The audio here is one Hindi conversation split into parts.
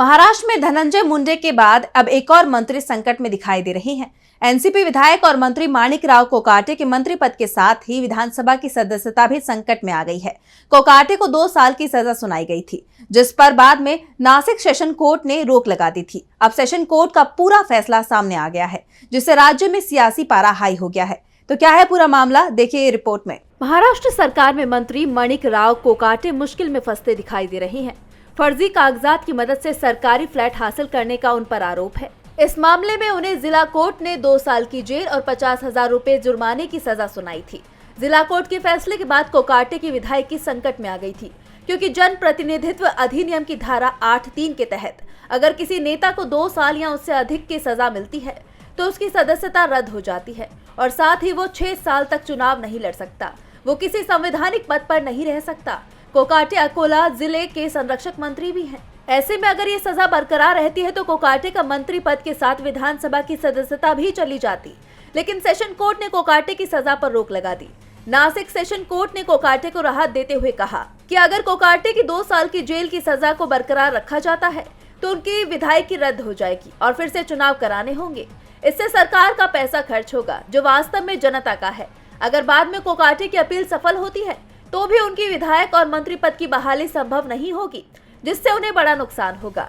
महाराष्ट्र में धनंजय मुंडे के बाद अब एक और मंत्री संकट में दिखाई दे रही हैं। एनसीपी विधायक और मंत्री माणिक राव कोकाटे के मंत्री पद के साथ ही विधानसभा की सदस्यता भी संकट में आ गई है। कोकाटे को 2 साल की सजा सुनाई गई थी, जिस पर बाद में नासिक सेशन कोर्ट ने रोक लगा दी थी। अब सेशन कोर्ट का पूरा फैसला सामने आ गया है, जिससे राज्य में सियासी पारा हाई हो गया है। तो क्या है पूरा मामला, देखिए रिपोर्ट में। महाराष्ट्र सरकार में मंत्री माणिक राव कोकाटे मुश्किल में फंसते दिखाई दे रहे हैं। फर्जी कागजात की मदद से सरकारी फ्लैट हासिल करने का उन पर आरोप है। इस मामले में उन्हें जिला कोर्ट ने 2 साल की जेल और 50,000 रुपए जुर्माने की सजा सुनाई थी। जिला कोर्ट के फैसले के बाद कोकाटे की विधायकी संकट में आ गई थी, क्योंकि जन प्रतिनिधित्व अधिनियम की धारा 8(3) के तहत अगर किसी नेता को 2 साल या उससे अधिक की सजा मिलती है तो उसकी सदस्यता रद्द हो जाती है और साथ ही वो 6 साल तक चुनाव नहीं लड़ सकता। वो किसी संवैधानिक पद पर नहीं रह सकता। कोकाटे अकोला जिले के संरक्षक मंत्री भी हैं। ऐसे में अगर ये सजा बरकरार रहती है तो कोकाटे का मंत्री पद के साथ विधानसभा की सदस्यता भी चली जाती, लेकिन सेशन कोर्ट ने कोकाटे की सजा पर रोक लगा दी। नासिक सेशन कोर्ट ने कोकाटे को राहत देते हुए कहा कि अगर कोकाटे की 2 साल की जेल की सजा को बरकरार रखा जाता है तो उनकी विधायकी रद्द हो जाएगी और फिर से चुनाव कराने होंगे। इससे सरकार का पैसा खर्च होगा, जो वास्तव में जनता का है। अगर बाद में कोकाटे की अपील सफल होती है तो भी उनकी विधायक और मंत्री पद की बहाली संभव नहीं होगी, जिससे उन्हें बड़ा नुकसान होगा।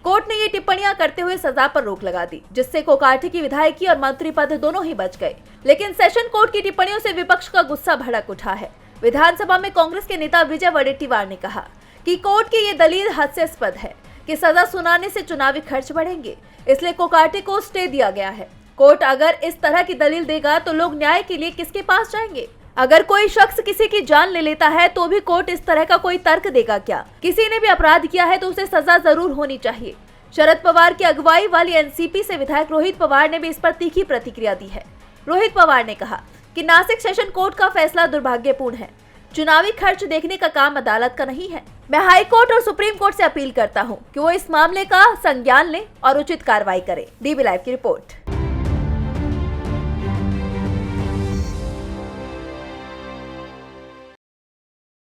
कोर्ट ने ये टिप्पणियां करते हुए सजा पर रोक लगा दी, जिससे कोकाटे की विधायकी और मंत्री पद दोनों ही बच गए। लेकिन सेशन कोर्ट की टिप्पणियों से विपक्ष का गुस्सा भड़क उठा है। विधानसभा में कांग्रेस के नेता विजय वडेट्टीवार ने कहा कि कोर्ट की ये दलील हास्यास्पद है कि सजा सुनाने से चुनावी खर्च बढ़ेंगे, इसलिए कोकाटे को स्टे दिया गया है। कोर्ट अगर इस तरह की दलील देगा तो लोग न्याय के लिए किसके पास जाएंगे? अगर कोई शख्स किसी की जान ले लेता है तो भी कोर्ट इस तरह का कोई तर्क देगा क्या? किसी ने भी अपराध किया है तो उसे सजा जरूर होनी चाहिए। शरद पवार की अगुवाई वाली एनसीपी से विधायक रोहित पवार ने भी इस पर तीखी प्रतिक्रिया दी है। रोहित पवार ने कहा कि नासिक सेशन कोर्ट का फैसला दुर्भाग्यपूर्ण है। चुनावी खर्च देखने का काम अदालत का नहीं है। मैं हाई कोर्ट और सुप्रीम कोर्ट से अपील करता हूँ कि वो इस मामले का संज्ञान लें और उचित कार्रवाई करें। डीबी लाइव की रिपोर्ट।